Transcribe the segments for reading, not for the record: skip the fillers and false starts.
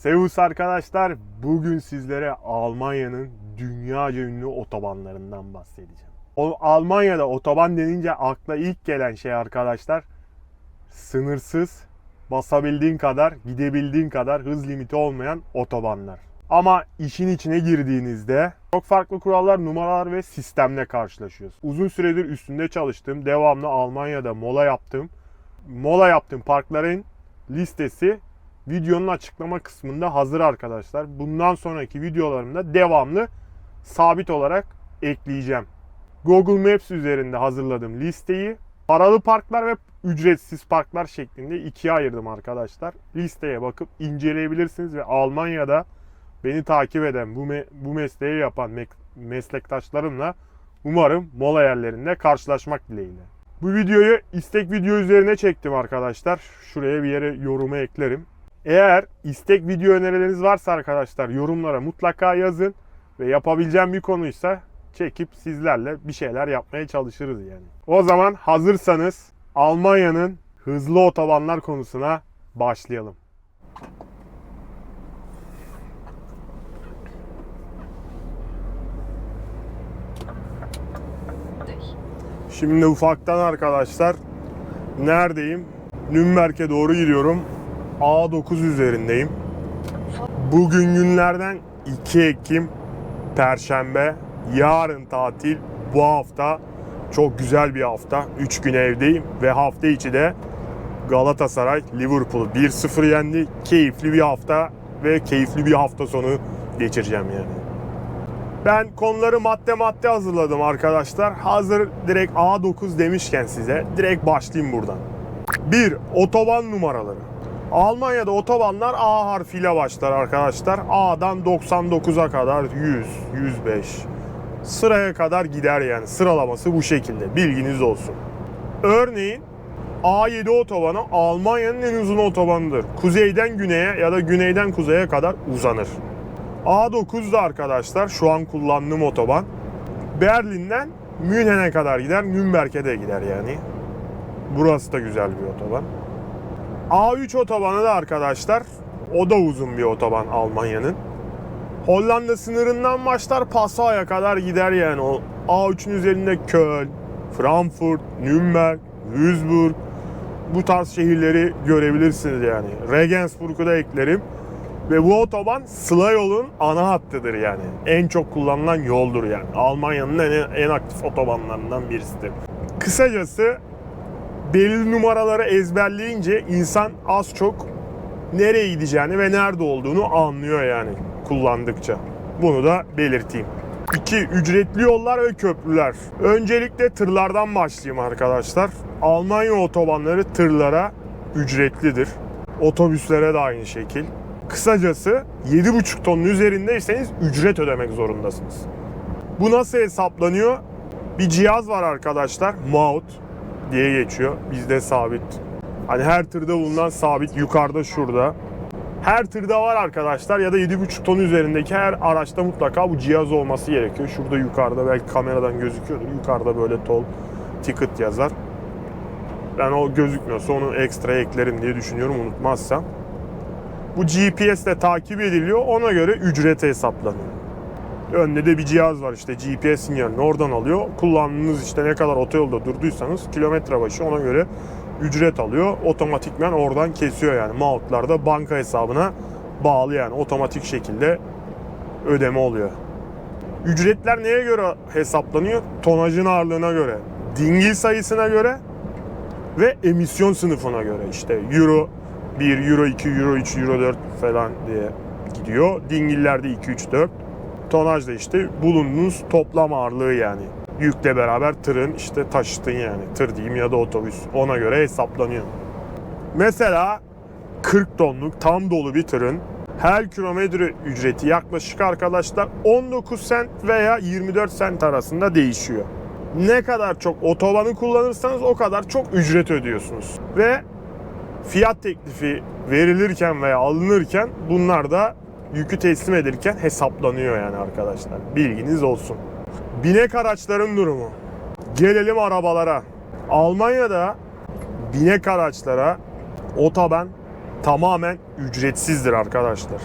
Servus arkadaşlar, bugün sizlere Almanya'nın dünyaca ünlü otobanlarından bahsedeceğim. Almanya'da otoban denince akla ilk gelen şey arkadaşlar, sınırsız, basabildiğin kadar, gidebildiğin kadar hız limiti olmayan otobanlar. Ama işin içine girdiğinizde çok farklı kurallar, numaralar ve sistemle karşılaşıyoruz. Uzun süredir üstünde çalıştığım, devamlı Almanya'da mola yaptığım parkların listesi videonun açıklama kısmında hazır arkadaşlar. Bundan sonraki videolarımda devamlı sabit olarak ekleyeceğim. Google Maps üzerinde hazırladığım listeyi paralı parklar ve ücretsiz parklar şeklinde ikiye ayırdım arkadaşlar. Listeye bakıp inceleyebilirsiniz ve Almanya'da beni takip eden, bu mesleği yapan meslektaşlarımla umarım mola yerlerinde karşılaşmak dileğiyle. Bu videoyu istek video üzerine çektim arkadaşlar. Şuraya bir yere yoruma eklerim. Eğer istek video önerileriniz varsa arkadaşlar yorumlara mutlaka yazın ve yapabileceğim bir konuysa çekip sizlerle bir şeyler yapmaya çalışırız yani. O zaman hazırsanız Almanya'nın hızlı otobanlar konusuna başlayalım. Şimdi ufaktan arkadaşlar neredeyim? Nürnberg'e doğru gidiyorum. A9 üzerindeyim. Bugün günlerden 2 Ekim Perşembe. Yarın tatil. Bu hafta çok güzel bir hafta. 3 gün evdeyim ve hafta içi de Galatasaray Liverpool'u 1-0 yendi. Keyifli bir hafta ve keyifli bir hafta sonu geçireceğim yani. Ben konuları madde hazırladım arkadaşlar. Hazır direkt A9 demişken size direkt başlayayım buradan. 1. Otoban numaraları. Almanya'da otobanlar A harfiyle başlar arkadaşlar. A'dan 99'a kadar 100, 105 sıraya kadar gider yani. Sıralaması bu şekilde. Bilginiz olsun. Örneğin A7 otobanı Almanya'nın en uzun otobanıdır. Kuzeyden güneye ya da güneyden kuzeye kadar uzanır. A9 da arkadaşlar şu an kullandığım otoban Berlin'den Münhen'e kadar gider. Nürnberg'e de gider yani. Burası da güzel bir otoban. A3 otobanı da arkadaşlar o da uzun bir otoban Almanya'nın. Hollanda sınırından başlar Passau'ya kadar gider yani. O A3'ün üzerinde Köln, Frankfurt, Nürnberg, Duisburg bu tarz şehirleri görebilirsiniz yani. Regensburg'u da eklerim. Ve bu otoban Sıla yolun ana hattıdır yani. En çok kullanılan yoldur yani. Almanya'nın en aktif otobanlarından birisidir. Kısacası belirli numaraları ezberleyince insan az çok nereye gideceğini ve nerede olduğunu anlıyor yani kullandıkça. Bunu da belirteyim. 2. Ücretli yollar ve köprüler. Öncelikle tırlardan başlayayım arkadaşlar. Almanya otobanları tırlara ücretlidir. Otobüslere de aynı şekil. Kısacası 7,5 tonun üzerindeyseniz ücret ödemek zorundasınız. Bu nasıl hesaplanıyor? Bir cihaz var arkadaşlar. Maut diye geçiyor. Bizde sabit. Hani her tırda bulunan sabit yukarıda şurada. Her tırda var arkadaşlar ya da 7,5 ton üzerindeki her araçta mutlaka bu cihaz olması gerekiyor. Şurada yukarıda belki kameradan gözüküyordur. Yukarıda böyle toll ticket yazar. Ben o gözükmüyorsa onu ekstra eklerim diye düşünüyorum unutmazsam. Bu GPS ile takip ediliyor. Ona göre ücret hesaplanıyor. Önde de bir cihaz var işte GPS sinyalini oradan alıyor. Kullandığınız işte ne kadar otoyolda durduysanız kilometre başı ona göre ücret alıyor. Otomatikman oradan kesiyor yani. Mautlar da banka hesabına bağlı yani. Otomatik şekilde ödeme oluyor. Ücretler neye göre hesaplanıyor? Tonajın ağırlığına göre, dingil sayısına göre ve emisyon sınıfına göre işte Euro 1, Euro 2, Euro 3, Euro 4 falan diye gidiyor. Dingillerde 2, 3, 4. Tonaj da işte bulunduğunuz toplam ağırlığı yani. Yükle beraber tırın işte taşıtın yani. Tır diyeyim ya da otobüs. Ona göre hesaplanıyor. Mesela 40 tonluk tam dolu bir tırın her kilometre ücreti yaklaşık arkadaşlar 19 sent veya 24 sent arasında değişiyor. Ne kadar çok otobanı kullanırsanız o kadar çok ücret ödüyorsunuz. Ve fiyat teklifi verilirken veya alınırken bunlar da yükü teslim edilirken hesaplanıyor yani arkadaşlar. Bilginiz olsun. Binek araçların durumu. Gelelim arabalara. Almanya'da binek araçlara otoban tamamen ücretsizdir arkadaşlar.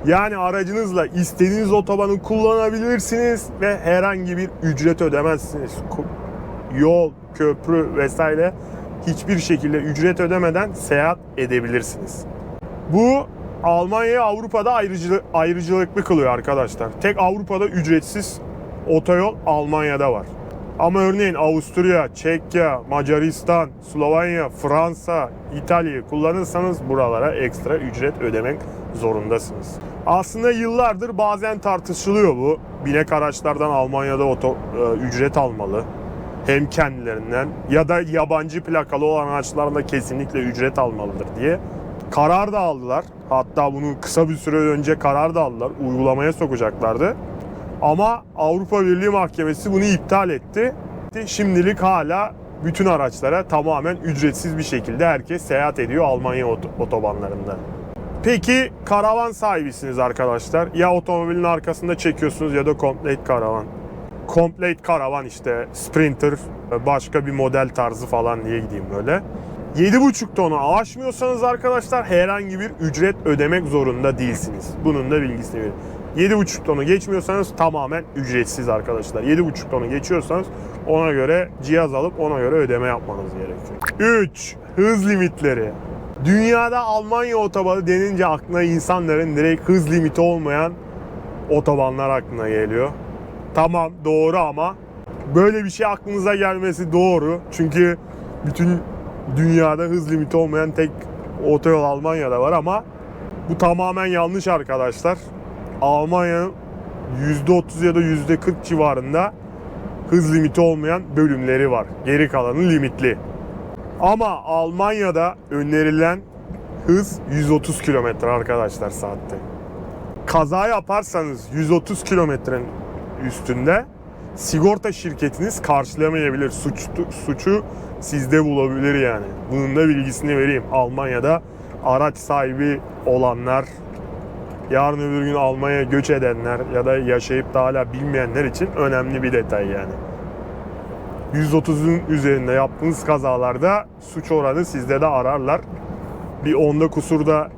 Yani aracınızla istediğiniz otobanı kullanabilirsiniz ve herhangi bir ücret ödemezsiniz. Yol, köprü vesaire hiçbir şekilde ücret ödemeden seyahat edebilirsiniz. Bu Almanya'yı Avrupa'da ayrıcalıklı kılıyor arkadaşlar. Tek Avrupa'da ücretsiz otoyol Almanya'da var. Ama örneğin Avusturya, Çekya, Macaristan, Slovenya, Fransa, İtalya'yı kullanırsanız buralara ekstra ücret ödemek zorundasınız. Aslında yıllardır bazen tartışılıyor bu. Binek araçlardan Almanya'da ücret almalı. Hem kendilerinden ya da yabancı plakalı olan araçlardan kesinlikle ücret almalıdır diye. Karar da aldılar. Hatta bunu kısa bir süre önce karar da aldılar. Uygulamaya sokacaklardı. Ama Avrupa Birliği Mahkemesi bunu iptal etti. Şimdilik hala bütün araçlara tamamen ücretsiz bir şekilde herkes seyahat ediyor Almanya otobanlarında. Peki karavan sahibisiniz arkadaşlar. Ya otomobilin arkasında çekiyorsunuz ya da Complete karavan. Complete karavan işte Sprinter, başka bir model tarzı falan diye gideyim böyle. 7,5 tonu aşmıyorsanız arkadaşlar herhangi bir ücret ödemek zorunda değilsiniz. Bunun da bilgisini verin. 7,5 tonu geçmiyorsanız tamamen ücretsiz arkadaşlar. 7,5 tonu geçiyorsanız ona göre cihaz alıp ona göre ödeme yapmanız gerekiyor. 3. Hız limitleri. Dünyada Almanya otobanı denince aklına insanların direkt hız limiti olmayan otobanlar aklına geliyor. Tamam, doğru ama böyle bir şey aklınıza gelmesi doğru. Çünkü bütün dünyada hız limiti olmayan tek otoyol Almanya'da var ama bu tamamen yanlış arkadaşlar. Almanya'nın %30 ya da %40 civarında hız limiti olmayan bölümleri var. Geri kalanı limitli. Ama Almanya'da önerilen hız 130 km arkadaşlar saatte. Kaza yaparsanız 130 kilometrenin üstünde sigorta şirketiniz karşılamayabilir. Suçu sizde bulabilir yani. Bunun da bilgisini vereyim. Almanya'da araç sahibi olanlar, yarın öbür gün Almanya'ya göç edenler ya da yaşayıp da hala bilmeyenler için önemli bir detay yani. 130'un üzerinde yaptığınız kazalarda suç oranı sizde de ararlar. Bir onda kusurda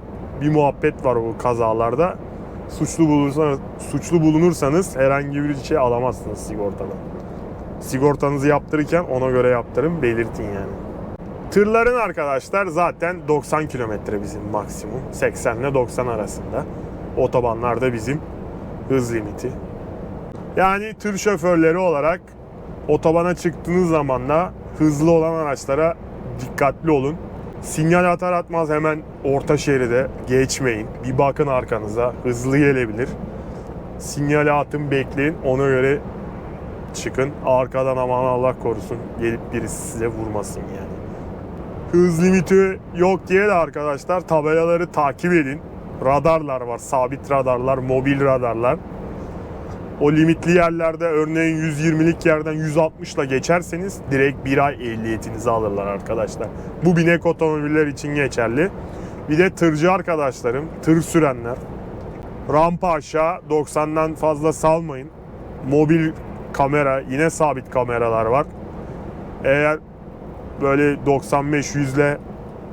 bir muhabbet var o kazalarda. Suçlu bulunursanız herhangi bir şey alamazsınız sigortadan. Sigortanızı yaptırırken ona göre yaptırın, belirtin yani. Tırların arkadaşlar zaten 90 kilometre bizim maksimum. 80 ile 90 arasında. Otobanlarda bizim hız limiti. Yani tır şoförleri olarak otobana çıktığınız zaman da hızlı olan araçlara dikkatli olun. Sinyal atar atmaz hemen orta şeride geçmeyin. Bir bakın arkanıza, hızlı gelebilir. Sinyali atın, bekleyin, ona göre çıkın. Arkadan aman Allah korusun gelip birisi size vurmasın yani. Hız limiti yok diye de arkadaşlar tabelaları takip edin. Radarlar var, sabit radarlar, mobil radarlar. O limitli yerlerde örneğin 120'lik yerden 160 ile geçerseniz direkt bir ay ehliyetinizi alırlar arkadaşlar. Bu binek otomobiller için geçerli. Bir de tırcı arkadaşlarım, tır sürenler, rampa aşağı 90'dan fazla salmayın. Mobil kamera, yine sabit kameralar var. Eğer böyle 95-100 ile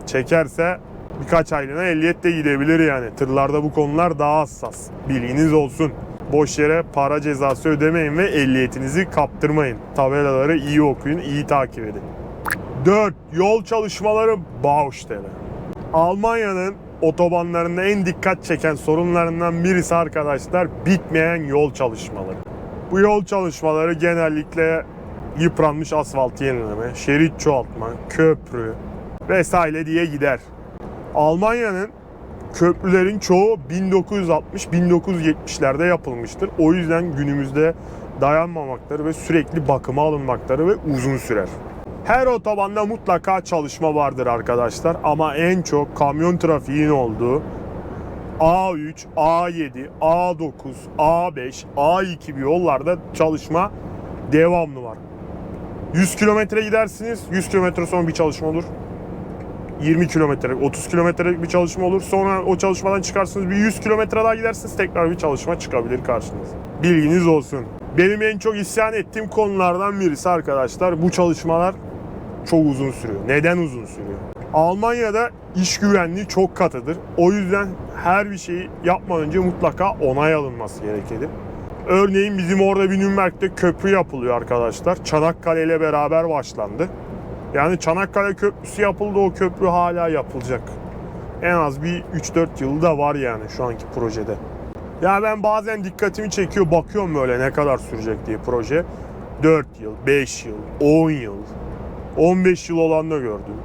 çekerse birkaç aylığına ehliyet de gidebilir yani. Tırlarda bu konular daha hassas. Bilginiz olsun. Boş yere para cezası ödemeyin ve ehliyetinizi kaptırmayın. Tabelaları iyi okuyun, iyi takip edin. 4. Yol çalışmaları Baustelle. Almanya'nın otobanlarında en dikkat çeken sorunlarından birisi arkadaşlar bitmeyen yol çalışmaları. Bu yol çalışmaları genellikle yıpranmış asfalt yenileme, şerit çoğaltma, köprü vesaire diye gider. Almanya'nın köprülerin çoğu 1960-1970'lerde yapılmıştır. O yüzden günümüzde dayanmamakları ve sürekli bakıma alınmakları ve uzun sürer. Her otobanda mutlaka çalışma vardır arkadaşlar ama en çok kamyon trafiğinin olduğu A3, A7, A9, A5, A2 gibi yollarda çalışma devamlı var. 100 kilometre gidersiniz, 100 kilometre sonra bir çalışma olur. 20 kilometrelik, 30 kilometrelik bir çalışma olur. Sonra o çalışmadan çıkarsınız, bir 100 kilometre daha gidersiniz, tekrar bir çalışma çıkabilir karşınıza. Bilginiz olsun. Benim en çok isyan ettiğim konulardan birisi arkadaşlar, bu çalışmalar çok uzun sürüyor. Neden uzun sürüyor? Almanya'da iş güvenliği çok katıdır. O yüzden her bir şeyi yapmadan önce mutlaka onay alınması gerekir. Örneğin bizim orada bir Nürnberg'de köprü yapılıyor arkadaşlar. Çanakkale ile beraber başlandı. Yani Çanakkale Köprüsü yapıldı, o köprü hala yapılacak. En az bir 3-4 yılı da var yani şu anki projede. Ya ben bazen dikkatimi çekiyor, bakıyorum böyle ne kadar sürecek diye proje. 4 yıl, 5 yıl, 10 yıl, 15 yıl olan da gördüm.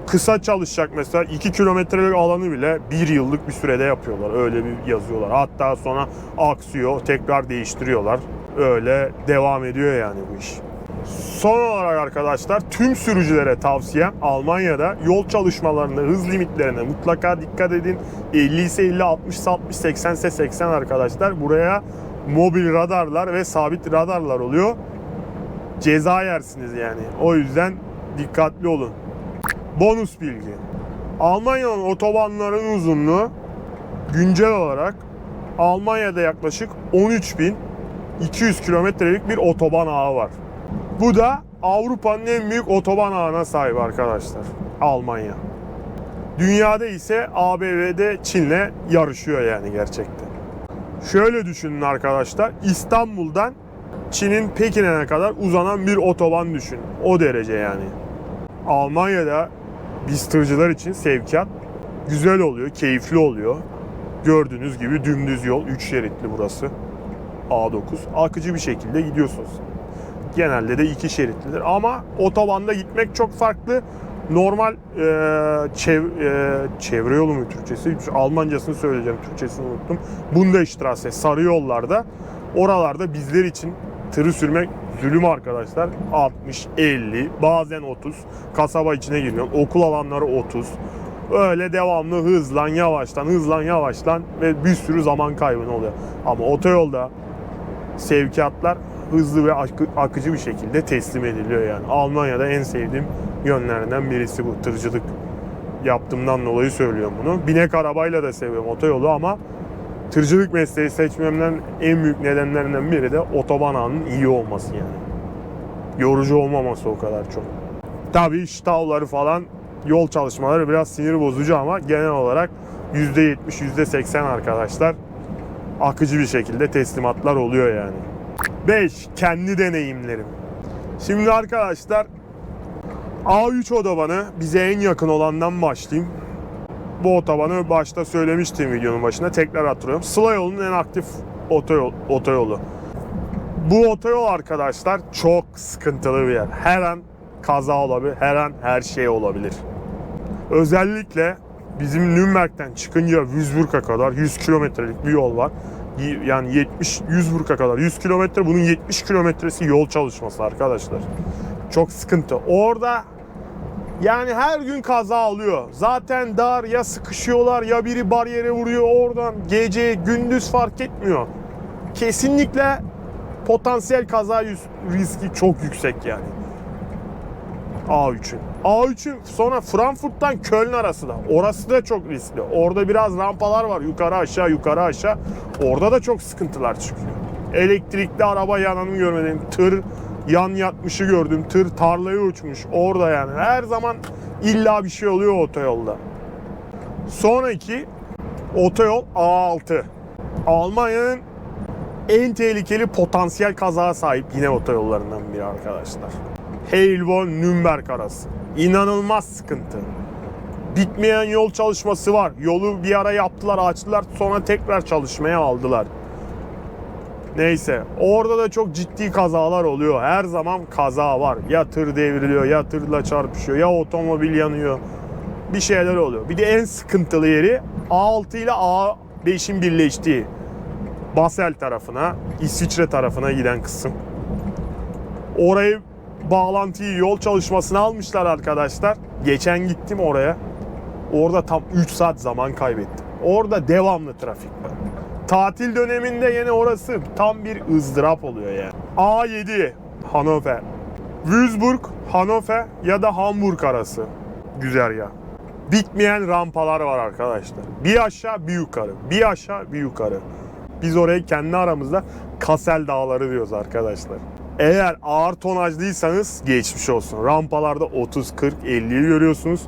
Kısa çalışacak mesela 2 kilometrelik alanı bile 1 yıllık bir sürede yapıyorlar. Öyle bir yazıyorlar. Hatta sonra aksıyor, tekrar değiştiriyorlar. Öyle devam ediyor yani bu iş. Son olarak arkadaşlar tüm sürücülere tavsiyem Almanya'da yol çalışmalarında hız limitlerine mutlaka dikkat edin. 50 ise 50, 60 ise 60, 80 ise 80 arkadaşlar. Buraya mobil radarlar ve sabit radarlar oluyor. Ceza yersiniz yani. O yüzden dikkatli olun. Bonus bilgi. Almanya'nın otobanlarının uzunluğu güncel olarak Almanya'da yaklaşık 13.200 kilometrelik bir otoban ağı var. Bu da Avrupa'nın en büyük otoban ağına sahip arkadaşlar. Almanya. Dünyada ise ABD'de Çin'le yarışıyor yani gerçekten. Şöyle düşünün arkadaşlar. İstanbul'dan Çin'in Pekin'e kadar uzanan bir otoban düşün. O derece yani. Almanya'da biz tırcılar için sevkiyat güzel oluyor, keyifli oluyor. Gördüğünüz gibi dümdüz yol, 3 şeritli burası. A9. Akıcı bir şekilde gidiyorsunuz. Genelde de 2 şeritlidir ama otobanda gitmek çok farklı. Normal çevre yolu mu Türkçesi? Almancasını söyleyeceğim, Türkçesini unuttum. Bundesstraße, sarı yollarda. Oralarda bizler için tırı sürmek zulüm arkadaşlar. 60, 50, bazen 30. Kasaba içine giriyor. Okul alanları 30. Öyle devamlı hızlan yavaşlan ve bir sürü zaman kaybı oluyor. Ama otoyolda sevkiyatlar hızlı ve akıcı bir şekilde teslim ediliyor yani. Almanya'da en sevdiğim yönlerinden birisi bu. Tırcılık yaptığımdan dolayı söylüyorum bunu. Binek arabayla da seviyorum otoyolu ama tırcılık mesleği seçmemden en büyük nedenlerinden biri de otoban ağının iyi olması yani. Yorucu olmaması o kadar çok. Tabii ştavları falan, yol çalışmaları biraz sinir bozucu ama genel olarak %70, %80 arkadaşlar akıcı bir şekilde teslimatlar oluyor yani. 5. Kendi deneyimlerim. Şimdi arkadaşlar A3 otobanı bize en yakın olandan başlayayım. Bu otobanı başta söylemiştim videonun başında. Tekrar hatırlıyorum. Sıla yolunun en aktif otoyolu. Bu otoyol arkadaşlar çok sıkıntılı bir yer. Her an kaza olabilir, her an her şey olabilir. Özellikle bizim Nürnberg'den çıkınca Würzburg'a kadar 100 kilometrelik bir yol var. Yani 70-100 kadar 100 kilometre, bunun 70 kilometresi yol çalışması arkadaşlar. Çok sıkıntı. Orada yani her gün kaza oluyor. Zaten dar, ya sıkışıyorlar ya biri bariyere vuruyor oradan. Gece gündüz fark etmiyor. Kesinlikle potansiyel kaza riski çok yüksek yani. A3'ün sonra Frankfurt'tan Köln arası da. Orası da çok riskli. Orada biraz rampalar var. Yukarı aşağı. Orada da çok sıkıntılar çıkıyor. Elektrikli araba yananı görmedim. Tır yan yatmışı gördüm. Tır tarlaya uçmuş. Orada yani. Her zaman illa bir şey oluyor otoyolda. Sonraki otoyol A6. Almanya'nın en tehlikeli potansiyel kazaya sahip yine otoyollarından biri arkadaşlar. Heilbronn-Nürnberg arası. İnanılmaz sıkıntı. Bitmeyen yol çalışması var. Yolu bir ara yaptılar, açtılar. Sonra tekrar çalışmaya aldılar. Neyse. Orada da çok ciddi kazalar oluyor. Her zaman kaza var. Ya tır devriliyor, ya tırla çarpışıyor, ya otomobil yanıyor. Bir şeyler oluyor. Bir de en sıkıntılı yeri A6 ile A5'in birleştiği Basel tarafına, İsviçre tarafına giden kısım. Orayı bağlantıyı yol çalışmasına almışlar arkadaşlar. Geçen gittim oraya. Orada tam 3 saat zaman kaybettim. Orada devamlı trafik var. Tatil döneminde yine orası tam bir ızdırap oluyor yani. A7 Hannover. Würzburg, Hannover ya da Hamburg arası güzergah. Bitmeyen rampalar var arkadaşlar. Bir aşağı bir yukarı. Bir aşağı bir yukarı. Biz oraya kendi aramızda Kassel Dağları diyoruz arkadaşlar. Eğer ağır tonajlıysanız geçmiş olsun. Rampalarda 30, 40, 50'yi görüyorsunuz.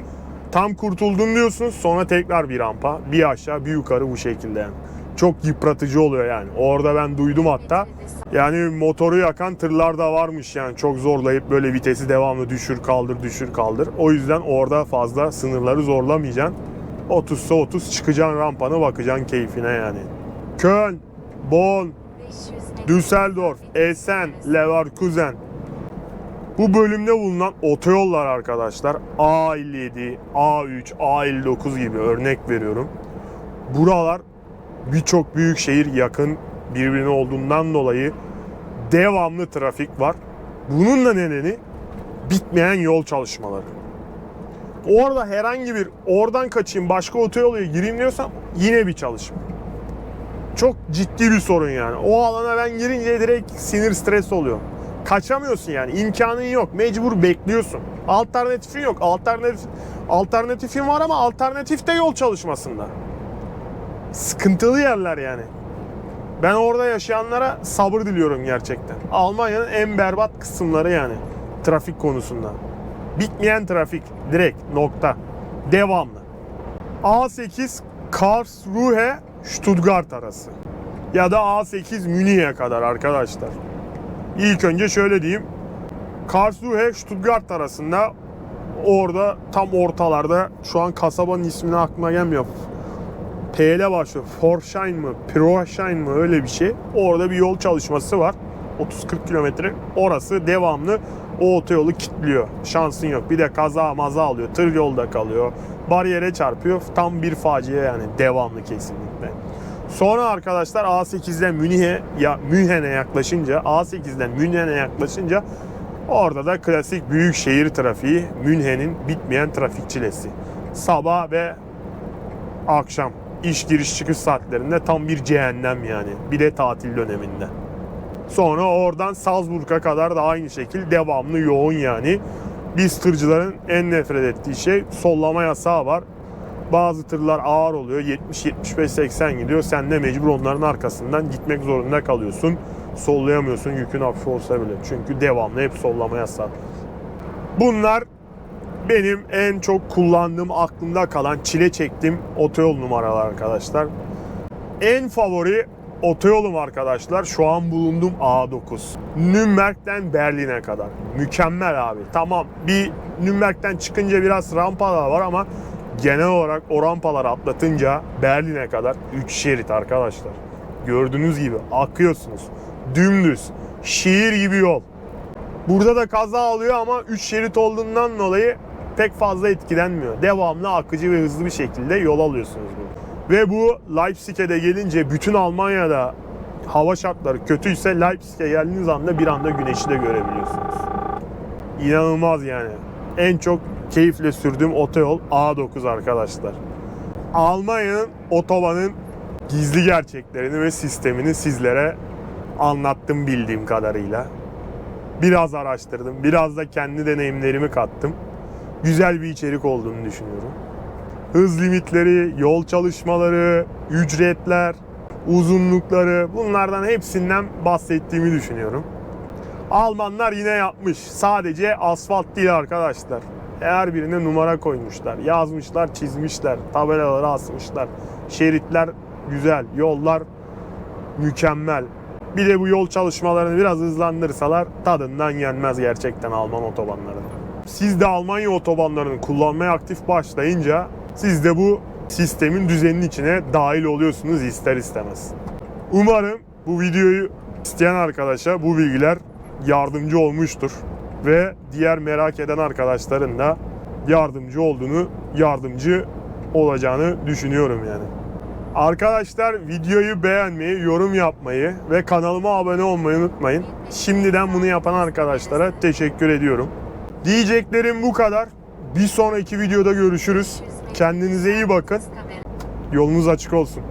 Tam kurtuldum diyorsun, sonra tekrar bir rampa, bir aşağı bir yukarı bu şekilde yani. Çok yıpratıcı oluyor yani. Orada ben duydum hatta. Yani motoru yakan tırlar da varmış yani. Çok zorlayıp böyle vitesi devamlı düşür kaldır düşür kaldır. O yüzden orada fazla sınırları zorlamayacaksın. 30'sa 30 çıkacaksın rampanı, bakacaksın keyfine yani. Köln, Bonn, Düsseldorf, Essen, Leverkusen. Bu bölümde bulunan otoyollar arkadaşlar A57, A3, A59 gibi örnek veriyorum. Buralar birçok büyük şehir yakın birbirine olduğundan dolayı devamlı trafik var. Bunun da nedeni bitmeyen yol çalışmaları. Orada herhangi bir oradan kaçayım başka otoyola gireyim diyorsam yine bir çalışma. Çok ciddi bir sorun yani. O alana ben girince direkt sinir stres oluyor. Kaçamıyorsun yani. İmkanın yok. Mecbur bekliyorsun. Alternatifin yok. Alternatifin var ama alternatif de yol çalışmasında. Sıkıntılı yerler yani. Ben orada yaşayanlara sabır diliyorum gerçekten. Almanya'nın en berbat kısımları yani. Trafik konusunda. Bitmeyen trafik. Direkt nokta. Devamlı. A8 Karlsruhe Stuttgart arası. Ya da A8 Münih'e kadar arkadaşlar. İlk önce şöyle diyeyim. Karlsruhe Stuttgart arasında orada tam ortalarda, şu an kasabanın ismini aklıma gelmiyor. P ile başlıyor. Forschein mı? Proschein mı? Öyle bir şey. Orada bir yol çalışması var. 30-40 kilometre. Orası devamlı o otoyolu kilitliyor. Şansın yok. Bir de kaza maza alıyor. Tır yolda kalıyor. Bariyere çarpıyor. Tam bir facia yani. Devamlı kesinlikle. Sonra arkadaşlar A8'den Münhen'e yaklaşınca, A8'den Münhen'e yaklaşınca orada da klasik büyük şehir trafiği, Münhen'in bitmeyen trafik çilesi. Sabah ve akşam iş giriş çıkış saatlerinde tam bir cehennem yani. Bir de tatil döneminde. Sonra oradan Salzburg'a kadar da aynı şekilde devamlı yoğun yani. Biz tırcıların en nefret ettiği şey sollama yasağı var. Bazı tırlar ağır oluyor. 70-75-80 gidiyor. Sen de mecbur onların arkasından gitmek zorunda kalıyorsun. Sollayamıyorsun yükün hafif olsa bile. Çünkü devamlı hep sollama yasağı. Bunlar benim en çok kullandığım, aklımda kalan, çile çektiğim otoyol numaralar arkadaşlar. En favori otoyolum arkadaşlar şu an bulunduğum A9. Nürnberg'den Berlin'e kadar. Mükemmel abi. Tamam, bir Nürnberg'den çıkınca biraz rampalar var ama genel olarak o rampaları atlatınca Berlin'e kadar 3 şerit arkadaşlar. Gördüğünüz gibi akıyorsunuz. Dümdüz. Şehir gibi yol. Burada da kaza oluyor ama 3 şerit olduğundan dolayı pek fazla etkilenmiyor. Devamlı akıcı ve hızlı bir şekilde yol alıyorsunuz burada. Ve bu Leipzig'e de gelince, bütün Almanya'da hava şartları kötüyse Leipzig'e geldiğiniz anda bir anda güneşi de görebiliyorsunuz. İnanılmaz yani. En çok keyifle sürdüğüm otoyol A9 arkadaşlar. Almanya'nın otobanın gizli gerçeklerini ve sistemini sizlere anlattım bildiğim kadarıyla. Biraz araştırdım, biraz da kendi deneyimlerimi kattım. Güzel bir içerik olduğunu düşünüyorum. Hız limitleri, yol çalışmaları, ücretler, uzunlukları, bunlardan hepsinden bahsettiğimi düşünüyorum. Almanlar yine yapmış. Sadece asfalt değil arkadaşlar. Her birine numara koymuşlar. Yazmışlar, çizmişler. Tabelaları asmışlar. Şeritler güzel, yollar mükemmel. Bir de bu yol çalışmalarını biraz hızlandırsalar tadından yenmez gerçekten Alman otobanları. Siz de Almanya otobanlarını kullanmaya aktif başlayınca siz de bu sistemin düzeninin içine dahil oluyorsunuz ister istemez. Umarım bu videoyu isteyen arkadaşa bu bilgiler yardımcı olmuştur. Ve diğer merak eden arkadaşların da yardımcı olacağını düşünüyorum yani. Arkadaşlar videoyu beğenmeyi, yorum yapmayı ve kanalıma abone olmayı unutmayın. Şimdiden bunu yapan arkadaşlara teşekkür ediyorum. Diyeceklerim bu kadar. Bir sonraki videoda görüşürüz. Kendinize iyi bakın. Yolunuz açık olsun.